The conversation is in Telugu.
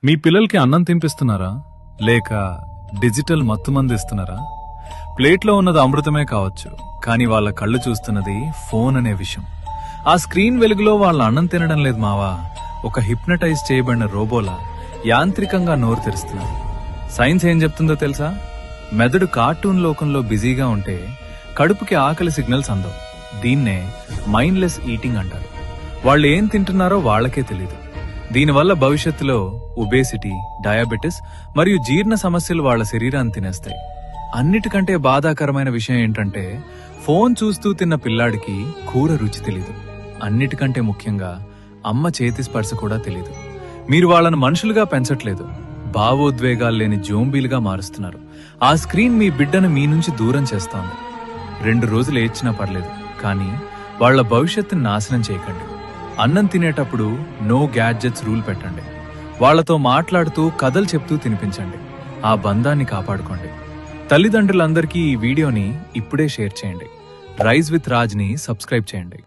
మీ పిల్లలకి అన్నం తినిపిస్తున్నారా లేక డిజిటల్ మత్తుమందు ఇస్తున్నారా? ప్లేట్లో ఉన్నది అమృతమే కావచ్చు, కానీ వాళ్ళ కళ్ళు చూస్తున్నది ఫోన్ అనే విషయం. ఆ స్క్రీన్ వెలుగులో వాళ్ళ అన్నం తినడం లేదు మావా, ఒక హిప్నటైజ్ చేయబడిన రోబోలా యాంత్రికంగా నోరు తెరుస్తున్నారు. సైన్స్ ఏం చెప్తుందో తెలుసా? మెదడు కార్టూన్ లోకంలో బిజీగా ఉంటే కడుపుకి ఆకలి సిగ్నల్స్ అందవు. దీన్నే మైండ్లెస్ ఈటింగ్ అంటారు. వాళ్ళు ఏం తింటున్నారో వాళ్లకే తెలీదు. దీనివల్ల భవిష్యత్తులో ఒబేసిటీ, డయాబెటిస్ మరియు జీర్ణ సమస్యలు వాళ్ల శరీరాన్ని తినేస్తాయి. అన్నిటికంటే బాధాకరమైన విషయం ఏంటంటే, ఫోన్ చూస్తూ తిన్న పిల్లాడికి కూర రుచి తెలీదు. అన్నిటికంటే ముఖ్యంగా అమ్మ చేతి స్పర్శ కూడా తెలీదు. మీరు వాళ్ళను మనుషులుగా పెంచట్లేదు, భావోద్వేగాలు లేని జోంబీలుగా మారుస్తున్నారు. ఆ స్క్రీన్ మీ బిడ్డను మీ నుంచి దూరం చేస్తోంది. 2 రోజులు ఏడ్చినా పర్లేదు, కానీ వాళ్ల భవిష్యత్తుని నాశనం చేయకండి. అన్నం తినేటప్పుడు నో గ్యాడ్జెట్స్ రూల్ పెట్టండి. వాళ్లతో మాట్లాడుతూ కథలు చెప్తూ తినిపించండి. ఆ బంధాన్ని కాపాడుకోండి. తల్లిదండ్రులందరికీ ఈ వీడియోని ఇప్పుడే షేర్ చేయండి. రైజ్ విత్ రాజ్ ని సబ్స్క్రైబ్ చేయండి.